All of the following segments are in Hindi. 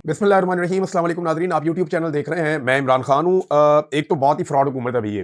बिस्मिल्लाहिर्रहमानिर्रहीम, अस्सलाम वालेकुम नाज़रीन। आप यूट्यूब चैनल देख रहे हैं। मैं इमरान खान हूँ। एक तो बहुत ही फ्रॉड हुकूमत है अभी ये,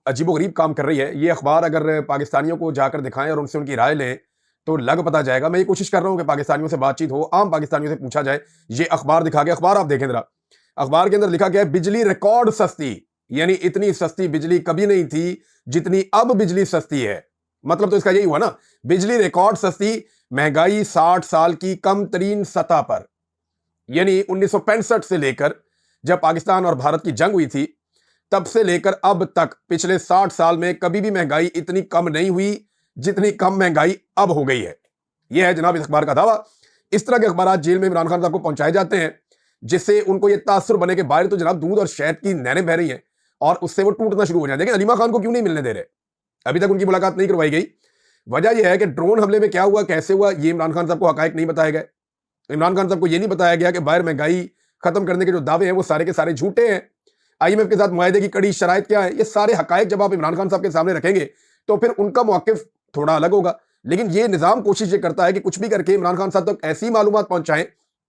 अजीबोगरीब काम कर रही है। ये अखबार अगर पाकिस्तानियों को जाकर दिखाएं और उनसे उनकी राय लें तो लग पता जाएगा। मैं ये कोशिश कर रहा हूँ कि पाकिस्तानियों से बातचीत हो, आम पाकिस्तानियों से पूछा जाए। ये अखबार दिखा के, अखबार आप देखें जरा, अखबार के अंदर लिखा गया है बिजली रिकॉर्ड सस्ती, यानी इतनी सस्ती बिजली कभी नहीं थी जितनी अब बिजली सस्ती है। मतलब तो इसका यही हुआ ना, बिजली रिकॉर्ड सस्ती, महंगाई 60 साल की कम तरीन सतह पर, यानी 1965 से लेकर जब पाकिस्तान और भारत की जंग हुई थी तब से लेकर अब तक पिछले 60 साल में कभी भी महंगाई इतनी कम नहीं हुई जितनी कम महंगाई अब हो गई है। यह है जनाब इस अखबार का दावा। इस तरह के अखबार जेल में इमरान खान साहब को पहुंचाए जाते हैं जिससे उनको यह तासुर बने के बाहर तो जनाब दूध और शहद की नहरें बह रही हैं और उससे वो टूटना शुरू हो जाए। लेकिन अलीमा खान को क्यों नहीं मिलने दे रहे? अभी तक उनकी मुलाकात नहीं करवाई गई। वजह यह है कि ड्रोन हमले में क्या हुआ, कैसे हुआ, ये इमरान खान साहब को हकायक नहीं बताए गए। इमरान खान साहब को यह नहीं बताया गया कि बाहर महंगाई खत्म करने के जो दावे हैं वो सारे के सारे झूठे हैं। आईएमएफ के साथ मुआहदे की कड़ी शराइत क्या है, ये सारे हकायक जब आप इमरान खान साहब के सामने रखेंगे तो फिर उनका मौकिफ थोड़ा अलग होगा। लेकिन ये निजाम कोशिश ये करता है कि कुछ भी करके इमरान खान साहब तक ऐसी मालूमात पहुंचाएं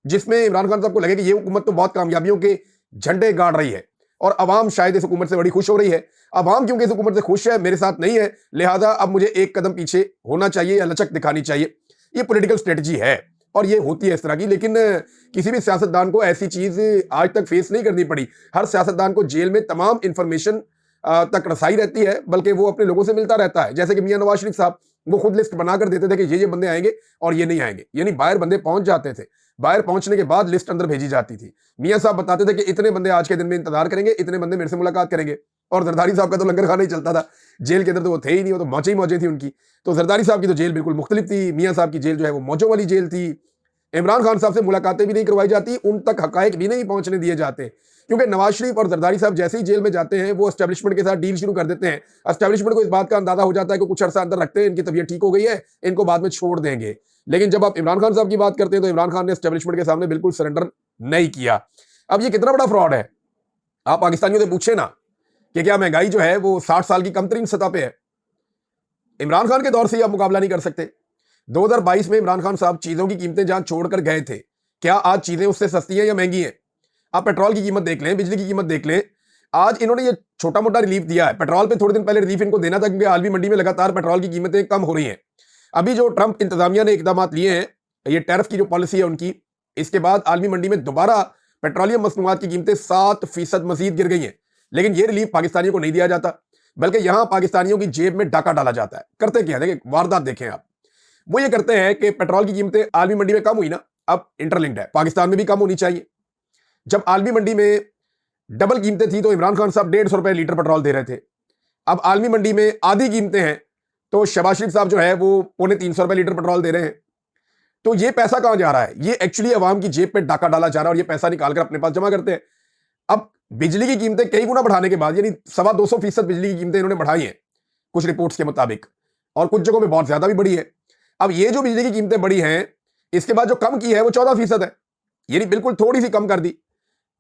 जिसमें इमरान खान साहब को लगे कि ये हुकूमत तो बहुत कामयाबियों के झंडे गाड़ रही है और अवाम शायद इस हुकूमत से बड़ी खुश हो रही है। अवाम क्योंकि इस हुकूमत से खुश है, मेरे साथ नहीं है, लिहाजा अब मुझे एक कदम पीछे होना चाहिए या लचक दिखानी चाहिए। ये पॉलिटिकल स्ट्रेटजी है और ये होती है इस तरह की। लेकिन किसी भी सियासतदान को ऐसी चीज आज तक फेस नहीं करनी पड़ी। हर सियासतदान को जेल में तमाम इंफॉर्मेशन तक रसाई रहती है, बल्कि वो अपने लोगों से मिलता रहता है। जैसे कि मियां नवाज शरीफ साहब, वो खुद लिस्ट बनाकर देते थे कि ये बंदे आएंगे और ये नहीं आएंगे, यानी बाहर बंदे पहुंच जाते थे, बाहर पहुंचने के बाद लिस्ट अंदर भेजी जाती थी। मियां साहब बताते थे कि इतने बंदे आज के दिन में इंतजार करेंगे, इतने बंदे मेरे से मुलाकात करेंगे। और जरदारी साहब का तो लंगर खाना ही चलता था जेल के अंदर, तो वो थे ही नहीं, वो तो मौजे ही मौजे थी उनकी। तो जरदारी साहब की तो जेल बिल्कुल मुख्तलिफ थी, मियां साहब की जेल जो है वो मौजों वाली जेल थी। इमरान खान साहब से मुलाकातें भी नहीं करवाई जाती, उन तक हकायक भी नहीं पहुंचने दिए जाते, क्योंकि नवाज शरीफ और जरदारी साहब जैसे ही जेल में जाते हैं वो एस्टेब्लिशमेंट के साथ डील शुरू कर देते हैं। एस्टेब्लिशमेंट को इस बात का अंदाजा हो जाता है कि कुछ अर्सा अंदर रखते हैं, इनकी तबीयत ठीक हो गई है, इनको बाद में छोड़ देंगे। लेकिन जब आप इमरान खान साहब की बात करते हैं तो इमरान खान ने एस्टेब्लिशमेंट के सामने बिल्कुल सरेंडर नहीं किया। अब ये कितना बड़ा फ्रॉड है, आप पाकिस्तानियों से पूछे ना कि क्या महंगाई जो है वो 60 साल की कम तरीन सतह पे है। इमरान खान के दौर से आप मुकाबला नहीं कर सकते। 2022 में इमरान खान साहब चीजों की कीमतें जहां छोड़कर गए थे, क्या आज चीजें उससे सस्ती हैं या महंगी हैं? आप पेट्रोल की कीमत देख लें, बिजली की कीमत देख लें। आज इन्होंने ये छोटा मोटा रिलीफ दिया है, पेट्रोल पे थोड़े दिन पहले रिलीफ इनको देना था क्योंकि आलमी मंडी में लगातार पेट्रोल की कीमतें कम हो रही हैं। अभी जो ट्रंप इंतजामिया ने इकदाम लिए हैं, ये टैरिफ की जो पॉलिसी है उनकी, इसके बाद आलमी मंडी में दोबारा पेट्रोलियम मसनूआत की कीमतें 7% मजीद गिर गई हैं। लेकिन ये रिलीफ पाकिस्तानियों को नहीं दिया जाता, बल्कि यहां पाकिस्तानियों की जेब में डाका डाला जाता है। करते क्या है, देखिए वारदात देखें आप। वो ये करते हैं कि पेट्रोल की कीमतें आलमी मंडी में कम हुई ना, अब इंटरलिंक्ड है, पाकिस्तान में भी कम होनी चाहिए। जब आलमी मंडी में डबल कीमतें थी तो इमरान खान साहब 150 रुपए लीटर पेट्रोल दे रहे थे। अब आलमी मंडी में आधी कीमतें हैं तो शहबाज शरीफ साहब जो है वो 350 रुपए लीटर पेट्रोल दे रहे हैं। तो ये पैसा कहां जा रहा है? ये एक्चुअली अवाम की जेब पे डाका डाला जा रहा है और ये पैसा निकालकर अपने पास जमा करते हैं। अब बिजली की कीमतें कई गुना बढ़ाने के बाद, यानी 225% बिजली की कीमतें इन्होंने बढ़ाई हैं कुछ रिपोर्ट्स के मुताबिक, और कुछ जगहों में बहुत ज्यादा भी बढ़ी है। अब ये जो बिजली की कीमतें बढ़ी हैं, इसके बाद जो कम की है वो 14% है, यानी बिल्कुल थोड़ी सी कम कर दी।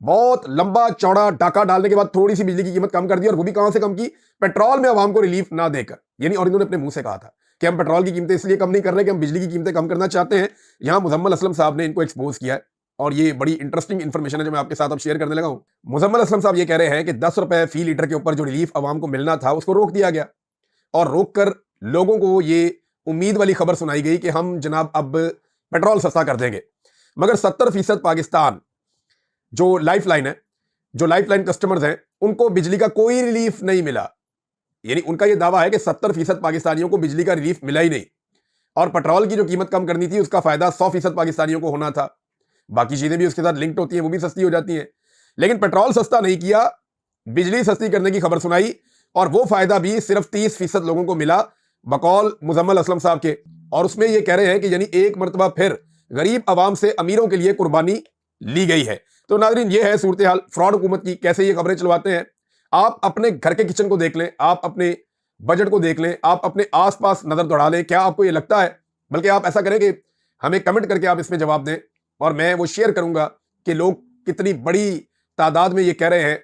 बहुत लंबा चौड़ा डाका डालने के बाद थोड़ी सी बिजली की कीमत कम कर दी, और वो भी कहां से कम की? पेट्रोल में अवाम को रिलीफ ना देकर। यानी और इन्होंने अपने मुंह से कहा था कि हम पेट्रोल की कीमतें इसलिए कम नहीं कर रहे कि हम बिजली की कीमतें कम करना चाहते हैं। यहां मुजम्मल असलम साहब ने इनको एक्सपोज किया है और ये बड़ी इंटरेस्टिंग इंफॉर्मेशन है जो मैं आपके साथ अब शेयर करने लगा हूं। मुजम्मल असलम साहब ये कह रहे हैं कि 10 रुपए फी लीटर के ऊपर जो रिलीफ अवाम को मिलना था उसको रोक दिया गया, और रोककर लोगों को ये उम्मीद वाली खबर सुनाई गई कि हम जनाब अब पेट्रोल सस्ता कर देंगे। मगर 70% पाकिस्तान जो लाइफलाइन है, जो लाइफलाइन कस्टमर्स हैं, उनको बिजली का कोई रिलीफ नहीं मिला। यानी उनका यह दावा है कि 70% पाकिस्तानियों को बिजली का रिलीफ मिला ही नहीं, और पेट्रोल की जो कीमत कम करनी थी उसका फायदा 100% पाकिस्तानियों को होना था। बाकी चीजें भी उसके साथ लिंक्ड होती हैं, वो भी सस्ती हो जाती हैं। लेकिन पेट्रोल सस्ता नहीं किया, बिजली सस्ती करने की खबर सुनाई, और वो फायदा भी सिर्फ 30% लोगों को मिला बकौल मुजम्मल असलम साहब के। और उसमें ये कह रहे हैं कि यानी एक मरतबा फिर गरीब आवाम से अमीरों के लिए कुर्बानी ली गई है। तो नाज़रीन, ये है सूरत हाल फ्रॉड हुकूमत की, कैसे ये खबरें चलवाते हैं। आप अपने घर के किचन को देख लें, आप अपने बजट को देख लें, आप अपने आसपास नजर दौड़ा लें, क्या आपको ये लगता है? बल्कि आप ऐसा करें कि हमें कमेंट करके आप इसमें जवाब दें, और मैं वो शेयर करूंगा कि लोग कितनी बड़ी तादाद में ये कह रहे हैं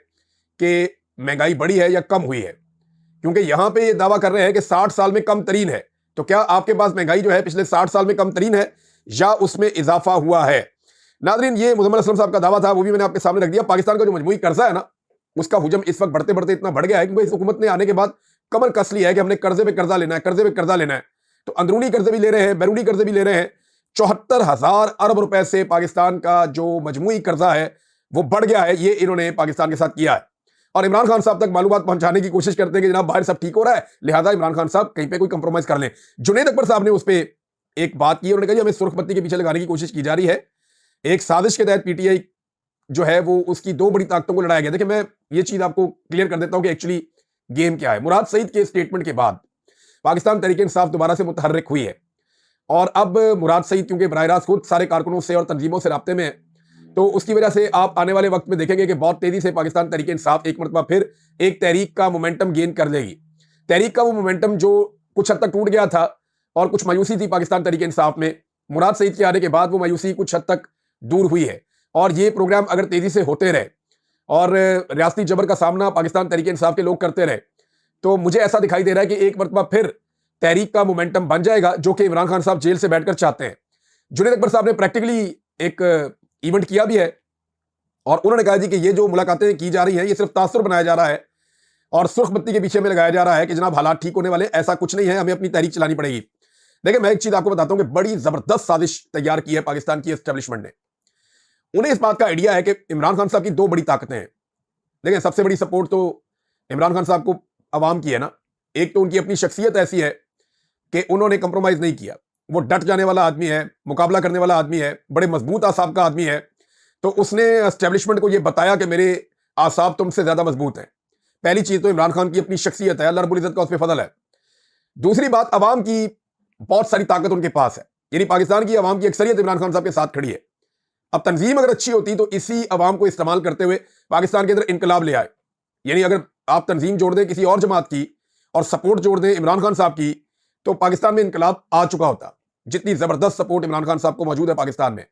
कि महंगाई बढ़ी है या कम हुई है। क्योंकि यहां पे ये दावा कर रहे हैं कि 60 साल में कम तरीन है, तो क्या आपके पास महंगाई जो है पिछले 60 साल में कम तरीन है या उसमें इजाफा हुआ है? नाज़रीन, ये मुज़म्मिल असलम साहब का दावा था, वो भी मैंने आपके सामने रख दिया। पाकिस्तान का जो मजमूई कर्जा है ना, उसका हुजम इस वक्त बढ़ते बढ़ते इतना बढ़ गया है कि इस हुकूमत ने आने के बाद कमर कस लिया है कि हमने कर्जे पे कर्जा लेना है, कर्जे पे कर्जा लेना है। तो अंदरूनी कर्जे भी ले रहे हैं, बैरूनी कर्जे भी ले रहे हैं। 74,000 अरब रुपए से पाकिस्तान का जो मजमूई कर्जा है वो बढ़ गया है। ये इन्होंने पाकिस्तान के साथ किया है और इमरान खान साहब तक मालूमात पहुंचाने की कोशिश करते हैं कि जनाब बाहर सब ठीक हो रहा है, लिहाजा इमरान खान साहब कहीं पे कोई कंप्रोमाइज कर लें। जुनैद अकबर साहब ने उस पर एक बात की, उन्होंने कहा हमें सुर्ख बत्ती के पीछे लगाने की कोशिश की जा रही है। एक साजिश के तहत पीटीआई जो है वो उसकी दो बड़ी ताकतों को लड़ाया गया। देखिए, मैं ये चीज आपको क्लियर कर देता हूं कि एक्चुअली गेम क्या है। मुराद सईद के स्टेटमेंट के बाद पाकिस्तान तहरीक इंसाफ दोबारा से मुतहर्रिक हुई है और अब मुराद सईद क्योंकि बराह रास्त खुद सारे कारकुनों से और तंजीमों से राब्ते में है, तो उसकी वजह से आप आने वाले वक्त में देखेंगे कि बहुत तेजी से पाकिस्तान तहरीक इंसाफ एक मरतबा फिर एक तहरीक का मोमेंटम गेन कर लेगी। तहरीक का वो मोमेंटम जो कुछ हद तक टूट गया था और कुछ मायूसी थी पाकिस्तान तहरीक इंसाफ में, मुराद सईद के आने के बाद वो मायूसी कुछ हद तक दूर हुई है। और ये प्रोग्राम अगर तेजी से होते रहे और रियासती जबर का सामना पाकिस्तान तहरीक इंसाफ के लोग करते रहे, तो मुझे ऐसा दिखाई दे रहा है कि एक मरतबा फिर तहरीक का मोमेंटम बन जाएगा, जो कि इमरान खान साहब जेल से बैठकर चाहते हैं। जुनैद अकबर साहब ने प्रैक्टिकली एक इवेंट किया भी है और उन्होंने कहा जी कि ये जो मुलाकातें की जा रही हैं ये सिर्फ तासुर बनाया जा रहा है और सुर्ख बत्ती के पीछे में लगाया जा रहा है कि जनाब हालात ठीक होने वाले, ऐसा कुछ नहीं है, हमें अपनी तहरीक चलानी पड़ेगी। देखिए, मैं एक चीज आपको बताता हूं कि बड़ी जबरदस्त साजिश तैयार की है पाकिस्तान की एस्टेब्लिशमेंट ने। उन्हें इस बात का आइडिया है कि इमरान खान साहब की दो बड़ी ताकतें हैं। देखिए, सबसे बड़ी सपोर्ट तो इमरान खान साहब को अवाम की है ना। एक तो उनकी अपनी शख्सियत ऐसी है कि उन्होंने कंप्रोमाइज नहीं किया, वो डट जाने वाला आदमी है, मुकाबला करने वाला आदमी है, बड़े मजबूत आसाब का आदमी है। तो उसने एस्टेब्लिशमेंट को यह बताया कि मेरे आसाब तुमसे ज्यादा मजबूत हैं। पहली चीज तो इमरान खान की अपनी शख्सियत है, अल्लाह रब्बुल इज्जत का उस पर फजल है। दूसरी बात, अवाम की बहुत सारी ताकत उनके पास है, यानी पाकिस्तान की अवाम की अक्सरियत इमरान खान साहब के साथ खड़ी है। अब तंजीम अगर अच्छी होती तो इसी अवाम को इस्तेमाल करते हुए पाकिस्तान के अंदर इनकलाब ले आए। यानी अगर आप तंजीम जोड़ दें किसी और जमात की और सपोर्ट जोड़ दें इमरान खान साहब की, तो पाकिस्तान में इनकलाब आ चुका होता, जितनी जबरदस्त सपोर्ट इमरान खान साहब को मौजूद है पाकिस्तान में।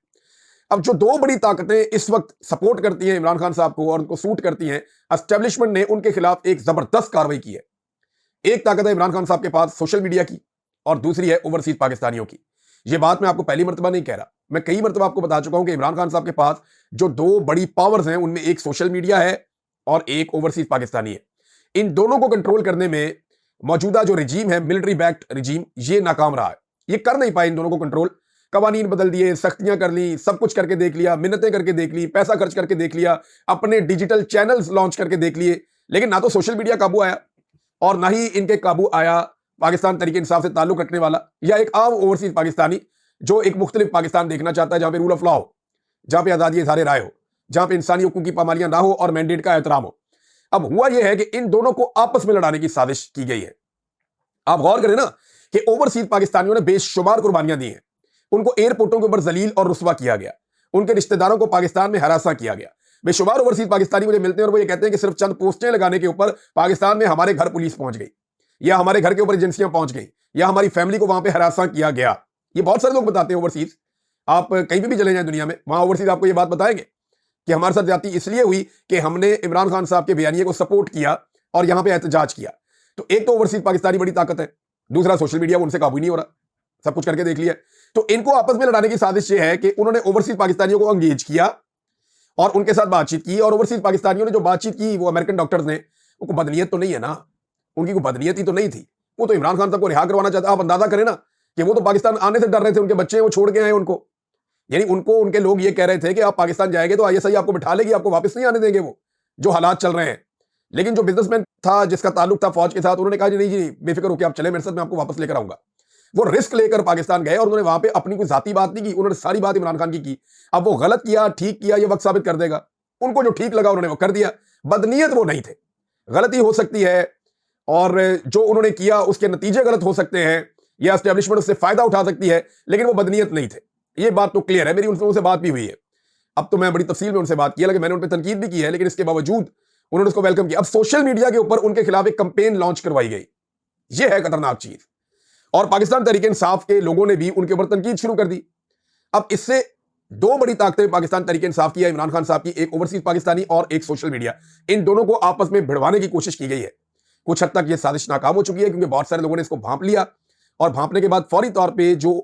अब जो दो बड़ी ताकतें इस वक्त सपोर्ट करती हैं इमरान खान साहब को और उनको सूट करती हैं, एस्टेब्लिशमेंट ने उनके खिलाफ एक जबरदस्त कार्रवाई की है। एक ताकत है इमरान खान साहब के पास सोशल मीडिया की और दूसरी है ओवरसीज पाकिस्तानियों की। यह बात मैं आपको पहली मरतबा नहीं कह रहा, मैं कई मरतबा आपको बता चुका हूं कि इमरान खान साहब के पास जो दो बड़ी पावर्स हैं उनमें एक सोशल मीडिया है और एक ओवरसीज पाकिस्तानी है। इन दोनों को कंट्रोल करने में मौजूदा जो रिजीम है, मिलिट्री बैक्ड रिजीम, ये नाकाम रहा है। ये कर नहीं पाए इन दोनों को कंट्रोल। कवानीन बदल दिए, सख्तियां कर ली, सब कुछ करके देख लिया, मिन्नतें करके देख ली, पैसा खर्च करके देख लिया, अपने डिजिटल चैनल्स लॉन्च करके देख लिए, लेकिन ना तो सोशल मीडिया काबू आया और ना ही इनके काबू आया पाकिस्तान तहरीक इंसाफ से ताल्लुक रखने वाला या एक आम ओवरसीज पाकिस्तानी जो एक मुख्तलिफ पाकिस्तान देखना चाहता है, जहां पे रूल ऑफ लॉ हो, जहां पे आजादी इज़हार राय हो, जहां पे इंसानी हकूक की पामालियां ना हो और मैंडेट का एहतराम हो। अब हुआ यह है कि इन दोनों को आपस में लड़ाने की साजिश की गई है। आप गौर करें ना कि ओवरसीज पाकिस्तानियों ने बेशुमार कुर्बानियां दी हैं। उनको एयरपोर्टों के ऊपर जलील और रुस्वा किया गया, उनके रिश्तेदारों को पाकिस्तान में हरासा किया गया। बेशुमार ओवरसीज पाकिस्तानी मुझे मिलते हैं और वो ये कहते हैं कि सिर्फ चंद पोस्टें लगाने के ऊपर पाकिस्तान में हमारे घर पुलिस पहुंच गई या हमारे घर के ऊपर एजेंसियां पहुंच गई या हमारी फैमिली को वहां पे हरासा किया गया। ये बहुत सारे लोग बताते हैं ओवरसीज, आप कहीं भी चले जाएं दुनिया में, वहां ओवरसीज आपको ये बात बताएंगे कि हमारे साथ ज्यादती इसलिए हुई कि हमने इमरान खान साहब के बयानिए को सपोर्ट किया और यहां पे एहतजाज किया। तो एक तो ओवरसीज पाकिस्तानी बड़ी ताकत है, दूसरा सोशल मीडिया, उनसे काबू नहीं हो रहा, सब कुछ करके देख लिया। तो इनको आपस में लड़ाने की साजिश ये है कि उन्होंने ओवरसीज पाकिस्तानियों को एंगेज किया और उनके साथ बातचीत की। और ओवरसीज पाकिस्तानियों ने जो बातचीत की वो अमेरिकन डॉक्टर्स ने, उनको बदनीयत तो नहीं है ना, उनकी कोई बदनीयत ही तो नहीं थी, वो तो इमरान खान साहब को रिहा करवाना चाहता। आप अंदाजा करें ना कि वो तो पाकिस्तान आने से डर रहे थे, उनके बच्चे वो छोड़ के आए उनको, यानी उनको उनके लोग ये कह रहे थे कि आप पाकिस्तान जाएंगे तो आईएसआई आपको बिठा लेगी, आपको वापस नहीं आने देंगे वो जो हालात चल रहे हैं। लेकिन जो बिजनेसमैन था जिसका ताल्लुक था फौज के साथ, उन्होंने कहा जी नहीं जी बेफिक्र होकर आप चले मेरे साथ, मैं आपको वापस लेकर आऊंगा। वो रिस्क लेकर पाकिस्तान गए और उन्होंने वहां पे अपनी कोई जाती बात नहीं की, उन्होंने सारी बात इमरान खान की। अब वो गलत किया ठीक किया ये वक्त साबित कर देगा। उनको जो ठीक लगा उन्होंने वो कर दिया, बदनीयत वो नहीं थे। गलती हो सकती है और जो उन्होंने किया उसके नतीजे गलत हो सकते हैं या एस्टेब्लिशमेंट उससे फायदा उठा सकती है, लेकिन वो बदनीयत नहीं थे। ये बात तो क्लियर है, मेरी उनसे बात भी हुई है। अब तो मैं बड़ी तफसील में उनसे बात किया, लेकिन मैंने उन पर तनकीद भी की है, लेकिन इसके बावजूद उन्होंने उसको वेलकम किया। अब सोशल मीडिया के ऊपर उनके खिलाफ एक कंपेन लॉन्च करवाई गई, यह है खतरनाक चीज। और पाकिस्तान तहरीक इंसाफ के लोगों ने भी उनके ऊपर तनकीद शुरू कर दी। अब इससे दो बड़ी ताकतें पाकिस्तान तहरीक इंसाफ की है इमरान खान साहब की, एक ओवरसीज पाकिस्तानी और एक सोशल मीडिया। इन दोनों को आपस में भिड़वाने की कोशिश की गई है। कुछ हद तक यह साजिश नाकाम हो चुकी है क्योंकि बहुत सारे लोगों ने इसको भांप लिया और भांपने के बाद फौरी तौर पर जो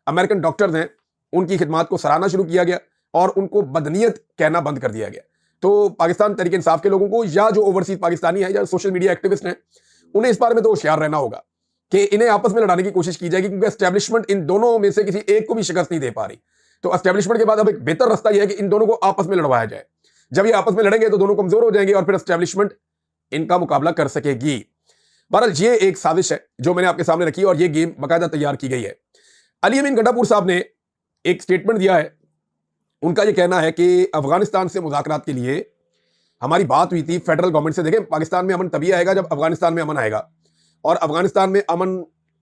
अमेरिकन डॉक्टर्स हैं उनकी खिदमात को सराहना शुरू किया गया और उनको बदनीयत कहना बंद कर दिया गया। तो पाकिस्तान तहरीक इंसाफ के लोगों को या जो ओवरसीज पाकिस्तानी है या सोशल मीडिया एक्टिविस्ट हैं, उन्हें इस बारे में तो होशियार रहना होगा कि इन्हें आपस में लड़ाने की कोशिश की जाएगी, क्योंकि एस्टेब्लिशमेंट इन दोनों में से किसी एक को भी शिकस्त नहीं दे पा रही। तो एस्टेब्लिशमेंट के बाद अब एक बेहतर रास्ता यह है कि इन दोनों को आपस में लड़वाया जाए। जब ये आपस में लड़ेंगे तो दोनों कमजोर हो जाएंगे और फिर एस्टेब्लिशमेंट इनका मुकाबला कर सकेगी। बहरहाल ये एक साजिश है जो मैंने आपके सामने रखी और ये गेम बाकायदा तैयार की गई है। अली अमीन गंडापुर साहब ने एक स्टेटमेंट दिया है। उनका यह कहना है कि अफगानिस्तान से मुज़ाकरात के लिए हमारी बात हुई थी फेडरल गवर्नमेंट से। देखें, पाकिस्तान में अमन तभी आएगा जब अफगानिस्तान में अमन आएगा, और अफगानिस्तान में अमन,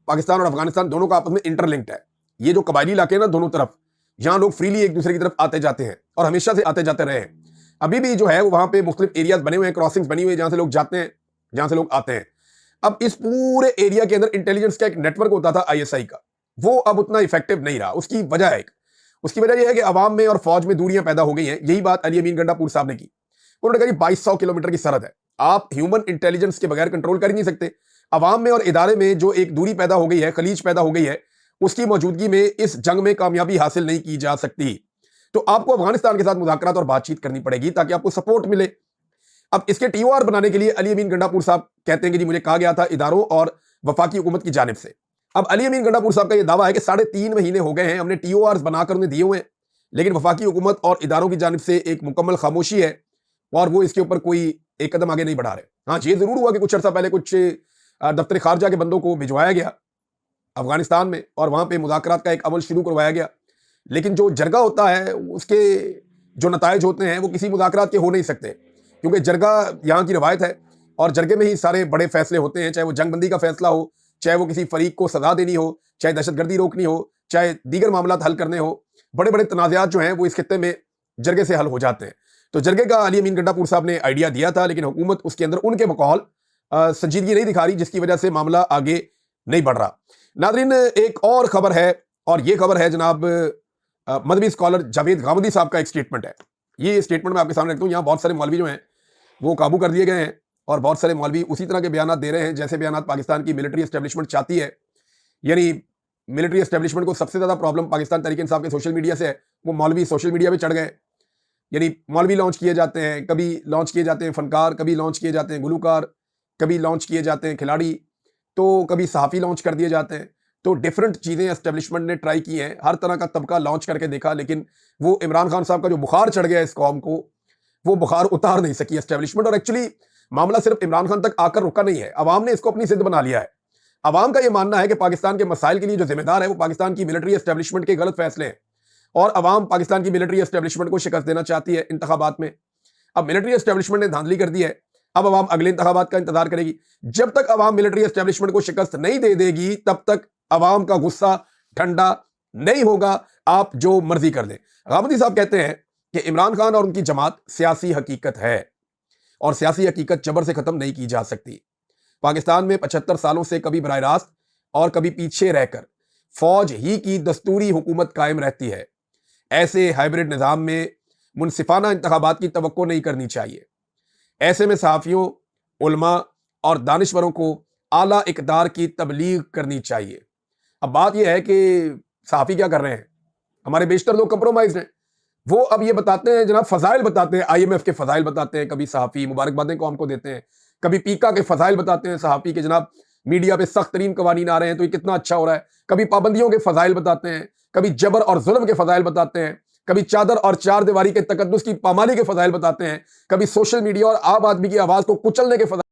पाकिस्तान और अफगानिस्तान दोनों का आपस में इंटरलिंक्ड है। ये जो कबायली इलाके हैं ना दोनों तरफ, जहां लोग फ्रीली एक दूसरे की तरफ आते जाते हैं और हमेशा से आते जाते रहे हैं। अभी भी जो है वहां पे मुख्तलिफ एरियाज बने हुए हैं, क्रॉसिंग्स बनी हुई है जहां से लोग जाते हैं, जहां से लोग आते हैं। अब इस पूरे एरिया के अंदर इंटेलिजेंस का एक नेटवर्क होता था ISI का, वो अब उतना इफेक्टिव नहीं रहा। उसकी वजह यह है कि अवाम में और फौज में दूरियां पैदा हो गई हैं। यही बात अली अमीन गंडापुर साहब ने की। उन्होंने कहा 2200 किलोमीटर की सरहद है, आप ह्यूमन इंटेलिजेंस के बगैर कंट्रोल कर ही नहीं सकते। अवाम में और इदारे में जो एक दूरी पैदा हो गई है, खलीज पैदा हो गई है, उसकी मौजूदगी में इस जंग में कामयाबी हासिल नहीं की जा सकती। तो आपको अफगानिस्तान के साथ मुज़ाकरात और बातचीत करनी पड़ेगी ताकि आपको सपोर्ट मिले। अब इसके TOR बनाने के लिए अली अमीन गंडापुर साहब कहते हैं कि जी मुझे कहा गया था इदारों और वफाकी हुकूमत की जानिब से। अब अली अमीन गंडापुर साहब का यह दावा है कि 3.5 महीने हो गए हैं, हमने TORs बनाकर उन्हें दिए हुए हैं, लेकिन वफाकी हुकूमत और इदारों की जानिब से एक मुकम्मल खामोशी है और वो इसके ऊपर कोई एक कदम आगे नहीं बढ़ा रहे। हाँ, ये जरूर हुआ कि कुछ अर्सा पहले कुछ दफ्तर खारजा के बंदों को भिजवाया गया अफगानिस्तान में और वहां पे मुज़ाकरात का एक अमल शुरू करवाया गया, लेकिन जो जरगा होता है उसके जो नताइज होते हैं वो किसी मुज़ाकरात के हो नहीं सकते, क्योंकि जरगा यहाँ की रवायत है और जरगे में ही सारे बड़े फैसले होते हैं, चाहे वो जंगबंदी का फैसला हो, चाहे वो किसी फरीक को सजा देनी हो, चाहे दहशतगर्दी रोकनी हो, चाहे दीगर मामला हल करने हो। बड़े बड़े तनाज़ात जो हैं वो इस खित्ते में जरगे से हल हो जाते हैं। तो जरगे का अली अमीन गंडापुर साहब ने आइडिया दिया था, लेकिन हुकूमत उसके अंदर उनके बकौल संजीदगी नहीं दिखा रही, जिसकी वजह से मामला आगे नहीं बढ़ रहा। नाज़रीन, एक और खबर है और ये खबर है जनाब मदवी स्कॉलर जावेद गामदी साहब का एक स्टेटमेंट है। ये स्टेटमेंट मैं आपके सामने रखता हूँ। यहाँ बहुत सारे मौलवी जो हैं वो काबू कर दिए गए हैं और बहुत सारे मौलवी उसी तरह के बयान दे रहे हैं जैसे बयान पाकिस्तान की मिलिट्री एस्टेब्लिशमेंट चाहती है। यानी मिलिट्री एस्टेब्लिशमेंट को सबसे ज़्यादा प्रॉब्लम पाकिस्तान तहरीक इंसाफ के सोशल मीडिया से है। वो मौलवी सोशल मीडिया पे चढ़ गए, यानी मौलवी लॉन्च किए जाते हैं, कभी लॉन्च किए जाते हैं फनकार, कभी लॉन्च किए जाते हैं गुलूकार, कभी लॉन्च किए जाते हैं खिलाड़ी, तो कभी सहाफ़ी लॉन्च कर दिए जाते हैं। तो डिफरेंट चीज़ें एस्टेब्लिशमेंट ने ट्राई की हैं, हर तरह का तबका लॉन्च करके देखा, लेकिन वो इमरान खान साहब का जो बुखार चढ़ गया इस कौम को, वो बुखार उतार नहीं सकी एस्टेब्लिशमेंट। और एक्चुअली मामला सिर्फ इमरान खान तक आकर रुका नहीं है, अवाम ने इसको अपनी जिद बना लिया है। अवाम का यह मानना है कि पाकिस्तान के मसाइल के लिए जो जिम्मेदार है वो पाकिस्तान की मिलिट्री एस्टेब्लिशमेंट के गलत फैसले हैं और अवाम पाकिस्तान की मिलिट्री एस्टेब्लिशमेंट को शिकस्त देना चाहती है इंतखाबात में। अब मिलिट्री एस्टेब्लिशमेंट ने धांधली कर दी है, अब अवाम अगले इंतखाबात का इंतजार करेगी। जब तक अवाम मिलिट्री एस्टेब्लिशमेंट को शिकस्त नहीं दे देगी तब तक अवाम का गुस्सा ठंडा नहीं होगा, आप जो मर्जी कर दें। गामदी साहब कहते हैं कि इमरान खान और उनकी जमात सियासी हकीकत है और सियासी हकीकत जबर से खत्म नहीं की जा सकती। पाकिस्तान में 75 सालों से कभी बराह रास्त और कभी पीछे रहकर फौज ही की दस्तूरी हुकूमत कायम रहती है। ऐसे हाइब्रिड निज़ाम में मुनसिफाना इंतखाबात की तवक्को नहीं करनी चाहिए। ऐसे में सहाफ़ियों, उलमा और दानिश्वरों को आला इक़दार की तबलीग करनी चाहिए। अब बात यह है कि सहाफ़ी क्या कर रहे हैं, हमारे बेशतर लोग कंप्रोमाइज़ हैं। वो अब ये बताते हैं जनाब, फ़ज़ाइल बताते हैं, IMF के फ़ज़ाइल बताते हैं, कभी सहाफ़ी मुबारकबादें कौम को देते हैं, कभी पीका के फ़ज़ाइल बताते हैं सहाफ़ी के, जनाब मीडिया पे सख्त तरीन कवानीन आ रहे हैं तो ये कितना अच्छा हो रहा है, कभी पाबंदियों के फ़ज़ाइल बताते हैं, कभी जबर और जुल्म के फ़ज़ाइल बताते हैं, कभी चादर और चार दीवारी के तकद्दुस की पामाली के फ़ज़ाइल बताते हैं, कभी सोशल मीडिया और आम आदमी की आवाज़ को कुचलने के फ़ज़ाइल